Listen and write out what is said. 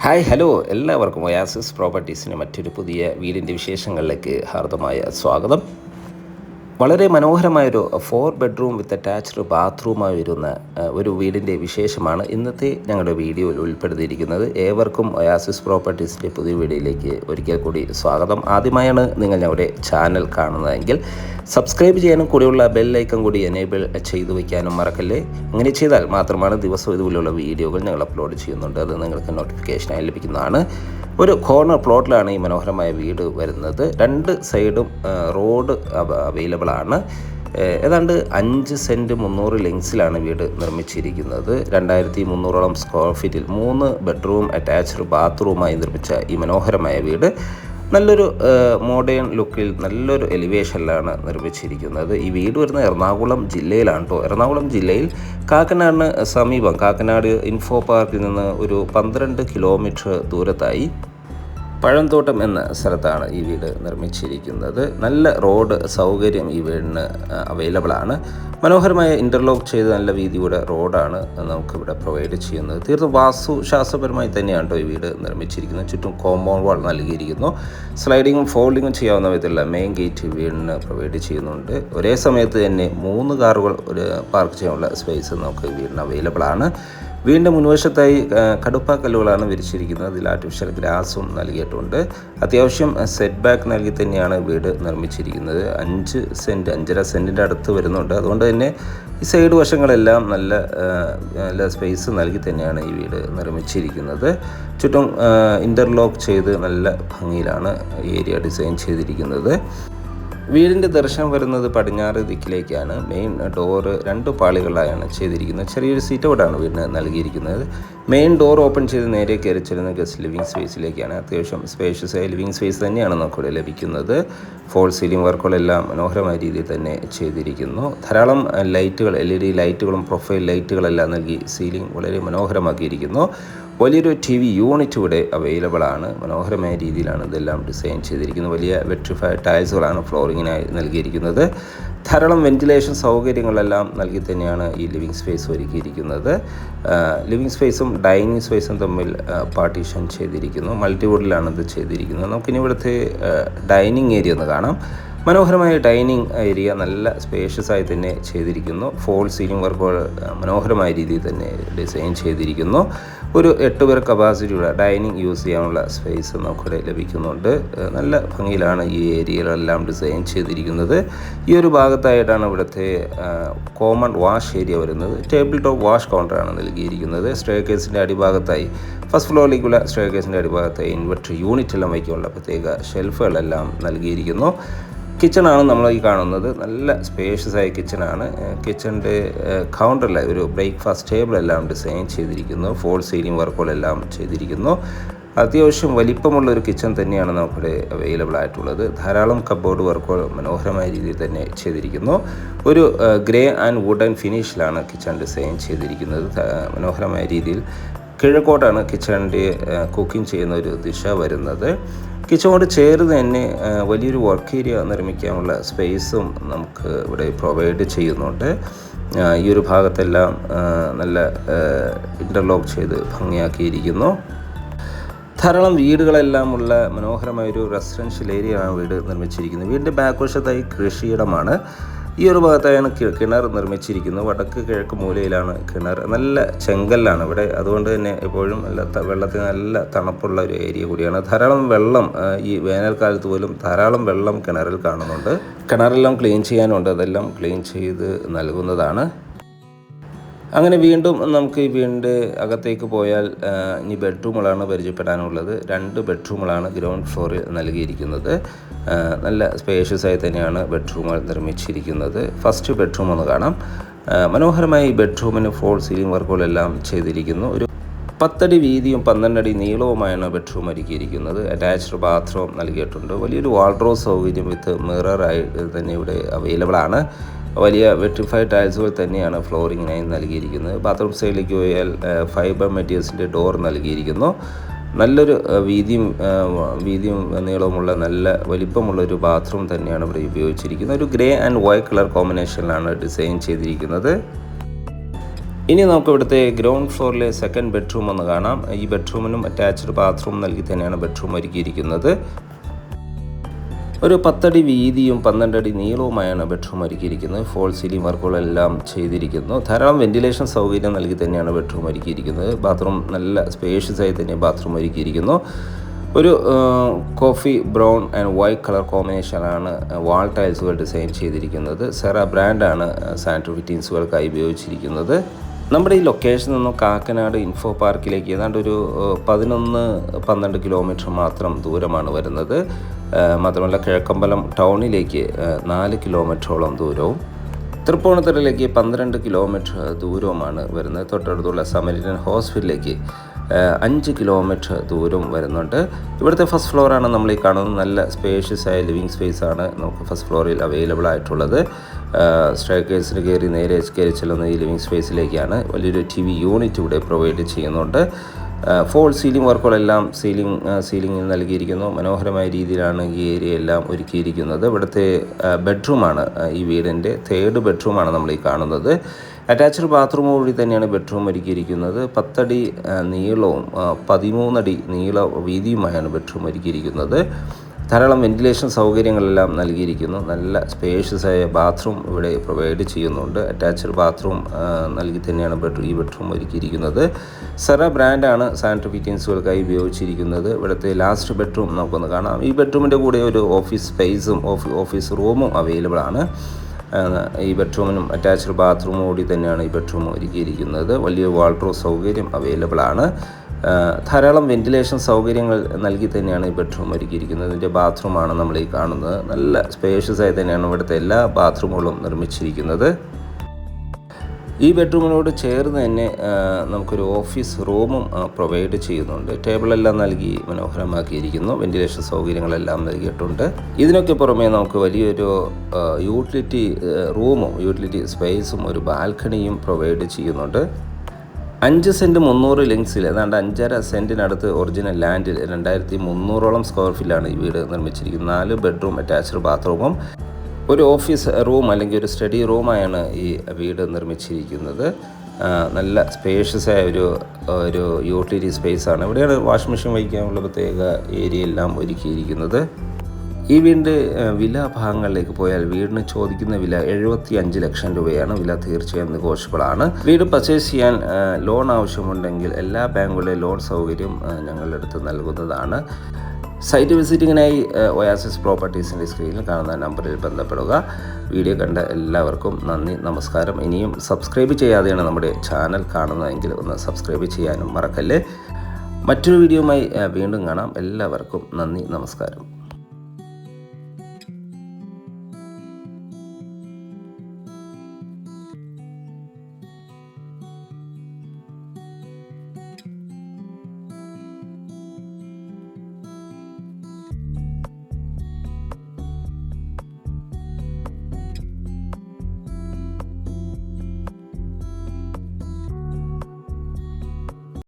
Hi hello എല്ലാവർക്കും oasis പ്രോപ്പർട്ടീസിന് മറ്റൊരു പുതിയ വീടിൻ്റെ വിശേഷങ്ങളിലേക്ക് ഹാർദമായ സ്വാഗതം. വളരെ മനോഹരമായൊരു 4 ബെഡ്റൂം വിത്ത് അറ്റാച്ച്ഡ് ബാത്റൂമായി വരുന്ന ഒരു വീടിൻ്റെ വിശേഷമാണ് ഇന്നത്തെ ഞങ്ങളുടെ വീഡിയോയിൽ ഉൾപ്പെടുത്തിയിരിക്കുന്നത്. ഏവർക്കും ഒയാസിസ് പ്രോപ്പർട്ടീസിൻ്റെ പുതിയ വീഡിയോയിലേക്ക് ഒരിക്കൽ കൂടി സ്വാഗതം. ആദ്യമായാണ് നിങ്ങൾ ഞങ്ങളുടെ ചാനൽ കാണുന്നതെങ്കിൽ സബ്സ്ക്രൈബ് ചെയ്യാനും കൂടെയുള്ള ബെല്ലൈക്കൺ കൂടി എനേബിൾ ചെയ്തു വയ്ക്കാനും മറക്കല്ലേ. അങ്ങനെ ചെയ്താൽ മാത്രമാണ് ദിവസവും ഇതുപോലെയുള്ള വീഡിയോകൾ ഞങ്ങൾ അപ്ലോഡ് ചെയ്യുന്നുണ്ട്. അത് നിങ്ങൾക്ക് നോട്ടിഫിക്കേഷനായി ലഭിക്കുന്നതാണ്. ഒരു കോർണർ പ്ലോട്ടിലാണ് ഈ മനോഹരമായ വീട് വരുന്നത്. രണ്ട് സൈഡും റോഡ് അവൈലബിൾ ആണ്. ഏതാണ്ട് 5 സെൻറ്റ് 300 ലെങ്സിലാണ് വീട് നിർമ്മിച്ചിരിക്കുന്നത്. 2300 സ്ക്വയർ ഫീറ്റിൽ 3 ബെഡ്റൂം അറ്റാച്ച്ഡ് ബാത്റൂമായി നിർമ്മിച്ച ഈ മനോഹരമായ വീട് നല്ലൊരു മോഡേൺ ലുക്കിൽ നല്ലൊരു എലിവേഷനിലാണ് നിർമ്മിച്ചിരിക്കുന്നത്. ഈ വീട് വരുന്നത് എറണാകുളം ജില്ലയിലാണ് കേട്ടോ. എറണാകുളം ജില്ലയിൽ കാക്കനാടിന് സമീപം, കാക്കനാട് ഇൻഫോ പാർക്കിൽ നിന്ന് ഒരു 12 കിലോമീറ്റർ ദൂരത്തായി പഴംതോട്ടം എന്ന സ്ഥലത്താണ് ഈ വീട് നിർമ്മിച്ചിരിക്കുന്നത്. നല്ല റോഡ് സൗകര്യം ഈ വീടിന് അവൈലബിൾ ആണ്. മനോഹരമായ ഇൻ്റർലോക്ക് ചെയ്ത് നല്ല വീതിയുടെ റോഡാണ് നമുക്കിവിടെ പ്രൊവൈഡ് ചെയ്യുന്നത്. തീർത്തും വാസ്തുശാസ്ത്രപരമായി തന്നെയാണ് ഈ വീട് നിർമ്മിച്ചിരിക്കുന്നത്. ചുറ്റും കോമ്പൗണ്ട് വാൾ നൽകിയിരിക്കുന്നു. സ്ലൈഡിങ്ങും ഫോൾഡിങ്ങും ചെയ്യാവുന്ന വിധത്തിലുള്ള മെയിൻ ഗേറ്റ് വീടിന് പ്രൊവൈഡ് ചെയ്യുന്നുണ്ട്. ഒരേ സമയത്ത് തന്നെ 3 കാറുകൾ പാർക്ക് ചെയ്യാനുള്ള സ്പേസ് നമുക്ക് വീടിന് അവൈലബിൾ ആണ്. വീടിൻ്റെ മുൻവശത്തായി കടുപ്പാക്കല്ലുകളാണ് വിരിച്ചിരിക്കുന്നത്. അതിൽ ആർട്ടിഫിഷ്യൽ ഗ്രാസും നൽകിയിട്ടുണ്ട്. അത്യാവശ്യം സെറ്റ് ബാക്ക് നൽകി തന്നെയാണ് വീട് നിർമ്മിച്ചിരിക്കുന്നത്. 5 സെൻറ്റ് 5.5 സെൻറ്റിൻ്റെ അടുത്ത് വരുന്നുണ്ട്. അതുകൊണ്ട് തന്നെ ഈ സൈഡ് വശങ്ങളെല്ലാം നല്ല സ്പേസ് നൽകി തന്നെയാണ് ഈ വീട് നിർമ്മിച്ചിരിക്കുന്നത്. ചുറ്റും ഇൻ്റർലോക്ക് ചെയ്ത് നല്ല ഭംഗിയിലാണ് ഏരിയ ഡിസൈൻ ചെയ്തിരിക്കുന്നത്. വീടിൻ്റെ ദർശനം വരുന്നത് പടിഞ്ഞാറ് ദിക്കിലേക്കാണ്. മെയിൻ ഡോറ് 2 പാളികളായാണ് ചെയ്തിരിക്കുന്നത്. ചെറിയൊരു സീറ്റ് ഔട്ടാണ് വീടിന് നൽകിയിരിക്കുന്നത്. മെയിൻ ഡോർ ഓപ്പൺ ചെയ്ത് നേരെ കയറി ചെല്ലുന്ന ഗസ്റ്റ് ലിവിങ് സ്പേസിലേക്കാണ്. അത്യാവശ്യം സ്പേഷ്യസായ ലിവിങ് സ്പേസ് തന്നെയാണ് നമുക്കിവിടെ ലഭിക്കുന്നത്. ഫോൾ സീലിംഗ് വർക്കുകളെല്ലാം മനോഹരമായ രീതിയിൽ തന്നെ ചെയ്തിരിക്കുന്നു. ധാരാളം ലൈറ്റുകൾ, LED ലൈറ്റുകളും പ്രൊഫൈൽ ലൈറ്റുകളെല്ലാം നൽകി സീലിംഗ് വളരെ മനോഹരമാക്കിയിരിക്കുന്നു. വലിയൊരു TV യൂണിറ്റ് ഇവിടെ അവൈലബിൾ ആണ്. മനോഹരമായ രീതിയിലാണ് ഇതെല്ലാം ഡിസൈൻ ചെയ്തിരിക്കുന്നത്. വലിയ വെട്രിഫൈഡ് ടൈൽസുകളാണ് ഫ്ലോറിങ്ങിനായി നൽകിയിരിക്കുന്നത്. ധാരാളം വെന്റിലേഷൻ സൗകര്യങ്ങളെല്ലാം നൽകി തന്നെയാണ് ഈ ലിവിങ് സ്പേസ് ഒരുക്കിയിരിക്കുന്നത്. ലിവിങ് സ്പേസും ഡൈനിങ് സ്പേസും തമ്മിൽ പാർട്ടീഷൻ ചെയ്തിരിക്കുന്നു. മൾട്ടിവുഡിലാണ് ഇത് ചെയ്തിരിക്കുന്നത്. നമുക്കിനി ഇവിടുത്തെ ഡൈനിങ് ഏരിയ ഒന്ന് കാണാം. മനോഹരമായ ഡൈനിങ് ഏരിയ നല്ല സ്പേഷ്യസായി തന്നെ ചെയ്തിരിക്കുന്നു. ഫോൾ സീലിംഗ് വർക്കുകൾ മനോഹരമായ രീതിയിൽ തന്നെ ഡിസൈൻ ചെയ്തിരിക്കുന്നു. ഒരു 8 പേർ കപ്പാസിറ്റിയുള്ള ഡൈനിങ് യൂസ് ചെയ്യാനുള്ള സ്പേസ് നമുക്കിവിടെ ലഭിക്കുന്നുണ്ട്. നല്ല ഭംഗിയിലാണ് ഈ ഏരിയകളെല്ലാം ഡിസൈൻ ചെയ്തിരിക്കുന്നത്. ഈ ഒരു ഭാഗത്തായിട്ടാണ് ഇവിടുത്തെ കോമൺ വാഷ് ഏരിയ വരുന്നത്. ടേബിൾ ടോപ്പ് വാഷ് കൗണ്ടറാണ് നൽകിയിരിക്കുന്നത്. സ്റ്റെയർകേസിൻ്റെ അടിഭാഗത്തായി ഫസ്റ്റ് ഫ്ലോറിലേക്കുള്ള സ്റ്റെയർകേസിൻ്റെ അടിഭാഗത്തായി ഇൻവെർട്ടർ യൂണിറ്റ് എല്ലാം വയ്ക്കാനുള്ള പ്രത്യേക ഷെൽഫുകളെല്ലാം നൽകിയിരിക്കുന്നു. കിച്ചണാണ് നമ്മൾ ഈ കാണുന്നത്. നല്ല സ്പേഷ്യസായ കിച്ചണാണ്. കിച്ചണിൻ്റെ കൗണ്ടറിൽ ഒരു ബ്രേക്ക്ഫാസ്റ്റ് ടേബിളെല്ലാം ഡിസൈൻ ചെയ്തിരിക്കുന്നു. ഫോൾ സീലിംഗ് വർക്കുകളെല്ലാം ചെയ്തിരിക്കുന്നു. അത്യാവശ്യം വലിപ്പമുള്ളൊരു കിച്ചൺ തന്നെയാണ് നമുക്കിവിടെ അവൈലബിൾ ആയിട്ടുള്ളത്. ധാരാളം കബോർഡ് വർക്കുകൾ മനോഹരമായ രീതിയിൽ തന്നെ ചെയ്തിരിക്കുന്നു. ഒരു ഗ്രേ ആൻഡ് വുഡൻ ഫിനിഷിലാണ് കിച്ചൺ ഡിസൈൻ ചെയ്തിരിക്കുന്നത്. മനോഹരമായ രീതിയിൽ കിഴക്കോട്ടാണ് കിച്ചണിൻ്റെ കുക്കിംഗ് ചെയ്യുന്ന ഒരു ദിശ വരുന്നത്. കിച്ചണോട് ചേർന്ന് തന്നെ വലിയൊരു വർക്ക് ഏരിയ നിർമ്മിക്കാനുള്ള സ്പേസും നമുക്ക് ഇവിടെ പ്രൊവൈഡ് ചെയ്യുന്നുണ്ട്. ഈ ഒരു ഭാഗത്തെല്ലാം നല്ല ഇൻ്റർലോക്ക് ചെയ്ത് ഭംഗിയാക്കിയിരിക്കുന്നു. ധാരാളം വീടുകളെല്ലാം ഉള്ള മനോഹരമായൊരു റെസിഡൻഷ്യൽ ഏരിയയാണ് വീട് നിർമ്മിച്ചിരിക്കുന്നത്. വീടിൻ്റെ ബാക്ക് വശത്തായി കൃഷിയിടമാണ്. ഈ ഒരു ഭാഗത്തായാണ് കിണർ നിർമ്മിച്ചിരിക്കുന്നത്. വടക്ക് കിഴക്ക് മൂലയിലാണ് കിണർ. നല്ല ചെങ്കല്ലാണ് ഇവിടെ. അതുകൊണ്ട് തന്നെ എപ്പോഴും വെള്ളത്തിന് നല്ല തണുപ്പുള്ള ഒരു ഏരിയ കൂടിയാണ്. ധാരാളം വെള്ളം ഈ വേനൽക്കാലത്ത് പോലും ധാരാളം വെള്ളം കിണറിൽ കാണുന്നുണ്ട്. കിണറെല്ലാം ക്ലീൻ ചെയ്യാനുണ്ട്. അതെല്ലാം ക്ലീൻ ചെയ്ത് നൽകുന്നതാണ്. അങ്ങനെ വീണ്ടും നമുക്ക് ഈ വീടിൻ്റെ അകത്തേക്ക് പോയാൽ ഇനി ബെഡ്റൂമുകളാണ് പരിചയപ്പെടാനുള്ളത്. 2 ബെഡ്റൂമുകളാണ് ഗ്രൗണ്ട് ഫ്ലോറിൽ നൽകിയിരിക്കുന്നത്. നല്ല സ്പേഷ്യസായി തന്നെയാണ് ബെഡ്റൂമുകൾ നിർമ്മിച്ചിരിക്കുന്നത്. ഫസ്റ്റ് ബെഡ്റൂം ഒന്ന് കാണാം. മനോഹരമായി ഈ ബെഡ്റൂമിന് ഫോൾ സീലിംഗ് വർക്കുകളെല്ലാം ചെയ്തിരിക്കുന്നു. ഒരു 10 അടി വീതിയും 12 അടി നീളവുമായാണ് ബെഡ്റൂം ഒരുക്കിയിരിക്കുന്നത്. അറ്റാച്ച്ഡ് ബാത്റൂം നൽകിയിട്ടുണ്ട്. വലിയൊരു വാൾഡ്രോബ് സൗകര്യം വിത്ത് മിററായി തന്നെ ഇവിടെ അവൈലബിൾ ആണ്. വലിയ വെട്രിഫൈഡ് ടൈൽസുകൾ തന്നെയാണ് ഫ്ലോറിങ്ങിനായി നൽകിയിരിക്കുന്നത്. ബാത്റൂം സൈഡിലേക്ക് പോയാൽ ഫൈബർ മെറ്റീരിയൽസിൻ്റെ ഡോർ നൽകിയിരിക്കുന്നു. നല്ലൊരു വീതിയും നീളവുമുള്ള നല്ല വലിപ്പമുള്ളൊരു ബാത്റൂം തന്നെയാണ് ഇവിടെ ഉപയോഗിച്ചിരിക്കുന്നത്. ഒരു ഗ്രേ ആൻഡ് വൈറ്റ് കളർ കോമ്പിനേഷനിലാണ് ഡിസൈൻ ചെയ്തിരിക്കുന്നത്. ഇനി നമുക്ക് ഇവിടുത്തെ ഗ്രൗണ്ട് ഫ്ലോറിലെ സെക്കൻഡ് ബെഡ്റൂം ഒന്ന് കാണാം. ഈ ബെഡ്റൂമിനും അറ്റാച്ച്ഡ് ബാത്റൂം നൽകി തന്നെയാണ് ബെഡ്റൂം ഒരുക്കിയിരിക്കുന്നത്. ഒരു 10 അടി വീതിയും 12 അടി നീളവുമായാണ് ബെഡ്റൂം ഒരുക്കിയിരിക്കുന്നത്. ഫോൾ സീലിംഗ് വർക്കുകളെല്ലാം ചെയ്തിരിക്കുന്നു. ധാരാളം വെന്റിലേഷൻ സൗകര്യം നൽകി തന്നെയാണ് ബെഡ്റൂം ഒരുക്കിയിരിക്കുന്നത്. ബാത്റൂം നല്ല സ്പേഷ്യസ് ആയി തന്നെ ബാത്റൂം ഒരുക്കിയിരിക്കുന്നു. ഒരു coffee brown and white colour കോമ്പിനേഷനാണ് വാൾ ടൈൽസുകൾ ഡിസൈൻ ചെയ്തിരിക്കുന്നത്. സെറ ബ്രാൻഡാണ് സാനിറ്ററി ഫിറ്റിങ്സുകൾക്കായി ഉപയോഗിച്ചിരിക്കുന്നത്. നമ്മുടെ ഈ ലൊക്കേഷനിൽ നിന്നും കാക്കനാട് ഇൻഫോ പാർക്കിലേക്ക് ഏതാണ്ട് ഒരു 11-12 കിലോമീറ്റർ മാത്രം ദൂരമാണ് വരുന്നത്. മാത്രമല്ല കിഴക്കമ്പലം ടൗണിലേക്ക് 4 കിലോമീറ്ററോളം ദൂരവും തൃപ്പൂണിത്തുറയിലേക്ക് 12 കിലോമീറ്റർ ദൂരവുമാണ് വരുന്നത്. തൊട്ടടുത്തുള്ള സമരിറ്റൻ ഹോസ്പിറ്റലിലേക്ക് 5 കിലോമീറ്റർ ദൂരം വരുന്നുണ്ട്. ഇവിടുത്തെ ഫസ്റ്റ് ഫ്ലോറാണ് നമ്മൾ ഈ കാണുന്നത്. നല്ല സ്പേഷ്യസ് ആയ ലിവിങ് സ്പേസ് ആണ് നമുക്ക് ഫസ്റ്റ് ഫ്ലോറിൽ അവൈലബിൾ ആയിട്ടുള്ളത്. സ്റ്റെയർകേസിൽ കയറി നേരെ കയറി ചെല്ലുന്ന ഈ ലിവിങ് സ്പേസിലേക്കാണ്. വലിയൊരു TV യൂണിറ്റ് ഇവിടെ പ്രൊവൈഡ് ചെയ്യുന്നുണ്ട്. ഫോൾ സീലിംഗ് വർക്കുകളെല്ലാം സീലിംഗിൽ നൽകിയിരിക്കുന്നു. മനോഹരമായ രീതിയിലാണ് ഈ ഏരിയ എല്ലാം ഒരുക്കിയിരിക്കുന്നത്. ഇവിടുത്തെ ബെഡ്റൂമാണ് ഈ വീടിൻ്റെ 3rd ബെഡ്റൂമാണ് നമ്മൾ ഈ കാണുന്നത്. അറ്റാച്ച്ഡ് ബാത്റൂമോടുകൂടി തന്നെയാണ് ബെഡ്റൂം ഒരുക്കിയിരിക്കുന്നത്. 10 അടി നീളവും 13 അടി വീതിയുമായാണ് ബെഡ്റൂം ഒരുക്കിയിരിക്കുന്നത്. ധാരാളം വെന്റിലേഷൻ സൗകര്യങ്ങളെല്ലാം നൽകിയിരിക്കുന്നു. നല്ല സ്പേഷ്യസ് ആയ ബാത്റൂം ഇവിടെ പ്രൊവൈഡ് ചെയ്യുന്നുണ്ട്. അറ്റാച്ച്ഡ് ബാത്റൂം നൽകി തന്നെയാണ് ഈ ബെഡ്റൂം ഒരുക്കിയിരിക്കുന്നത്. സെറ ബ്രാൻഡാണ് സാനിറ്ററി ഫിറ്റിങ്സുകൾക്കായി ഉപയോഗിച്ചിരിക്കുന്നത്. ഇവിടുത്തെ ലാസ്റ്റ് ബെഡ്റൂം നമുക്കൊന്ന് കാണാം. ഈ ബെഡ്റൂമിൻ്റെ കൂടെ ഒരു ഓഫീസ് സ്പേസും ഓഫീസ് റൂമും അവൈലബിൾ ആണ്. ഈ ബെഡ്റൂമിനും അറ്റാച്ച്ഡ് ബാത്റൂമും കൂടി തന്നെയാണ് ഈ ബെഡ്റൂം ഒരുക്കിയിരിക്കുന്നത്. വലിയ വാൾഡ്രോബ് സൗകര്യം അവൈലബിൾ ആണ്. ധാരാളം വെന്റിലേഷൻ സൗകര്യങ്ങൾ നൽകി തന്നെയാണ് ഈ ബെഡ്റൂം ഒരുക്കിയിരിക്കുന്നത്. ഇതിൻ്റെ ബാത്റൂമാണ് നമ്മൾ ഈ കാണുന്നത്. നല്ല സ്പേഷ്യസ് ആയി തന്നെയാണ് ഇവിടുത്തെ എല്ലാ ബാത്റൂമുകളും നിർമ്മിച്ചിരിക്കുന്നത്. ഈ ബെഡ്റൂമിനോട് ചേർന്ന് തന്നെ നമുക്കൊരു ഓഫീസ് റൂമും പ്രൊവൈഡ് ചെയ്യുന്നുണ്ട്. ടേബിളെല്ലാം നൽകി മനോഹരമാക്കിയിരിക്കുന്നു. വെന്റിലേഷൻ സൗകര്യങ്ങളെല്ലാം നൽകിയിട്ടുണ്ട്. ഇതിനൊക്കെ പുറമേ നമുക്ക് വലിയൊരു യൂട്ടിലിറ്റി റൂമും യൂട്ടിലിറ്റി സ്പേസും ഒരു ബാൽക്കണിയും പ്രൊവൈഡ് ചെയ്യുന്നുണ്ട്. 5 സെൻറ്റ് 300 ലിങ്സിൽ ഏതാണ്ട് 5.5 സെൻറ്റിനടുത്ത് ഒറിജിനൽ ലാൻഡിൽ 2300ഓളം സ്ക്വയർ ഫീറ്റിലാണ് ഈ വീട് നിർമ്മിച്ചിരിക്കുന്നത്. 4 ബെഡ്റൂം അറ്റാച്ച്ഡ് ബാത്റൂമും ഒരു ഓഫീസ് റൂം അല്ലെങ്കിൽ ഒരു സ്റ്റഡി റൂമായാണ് ഈ വീട് നിർമ്മിച്ചിരിക്കുന്നത്. നല്ല സ്പേഷ്യസ് ആയ ഒരു യൂട്ടിലിറ്റി സ്പേസാണ്. ഇവിടെയാണ് വാഷിംഗ് മെഷീൻ വയ്ക്കാനുള്ള പ്രത്യേക ഏരിയ എല്ലാം ഒരുക്കിയിരിക്കുന്നത്. ഈ വീടിൻ്റെ വില ഭാഗങ്ങളിലേക്ക് പോയാൽ വീടിന് ചോദിക്കുന്ന വില 75 ലക്ഷം രൂപയാണ്. വില തീർച്ചയായും നെഗോഷ്യബിൾ ആണ്. വീട് പർച്ചേസ് ചെയ്യാൻ ലോൺ ആവശ്യമുണ്ടെങ്കിൽ എല്ലാ ബാങ്കുകളുടെ ലോൺ സൗകര്യം ഞങ്ങളുടെ അടുത്ത് നൽകുന്നതാണ്. സൈറ്റ് വിസിറ്റിങ്ങിനായി ഒയാസിസ് പ്രോപ്പർട്ടീസിൻ്റെ സ്ക്രീനിൽ കാണുന്ന നമ്പറിൽ ബന്ധപ്പെടുക. വീഡിയോ കണ്ട എല്ലാവർക്കും നന്ദി, നമസ്കാരം. ഇനിയും സബ്സ്ക്രൈബ് ചെയ്യാതെയാണ് നമ്മുടെ ചാനൽ കാണുന്നതെങ്കിൽ ഒന്ന് സബ്സ്ക്രൈബ് ചെയ്യാനും മറക്കല്ലേ. മറ്റൊരു വീഡിയോയുമായി വീണ്ടും കാണാം. എല്ലാവർക്കും നന്ദി, നമസ്കാരം.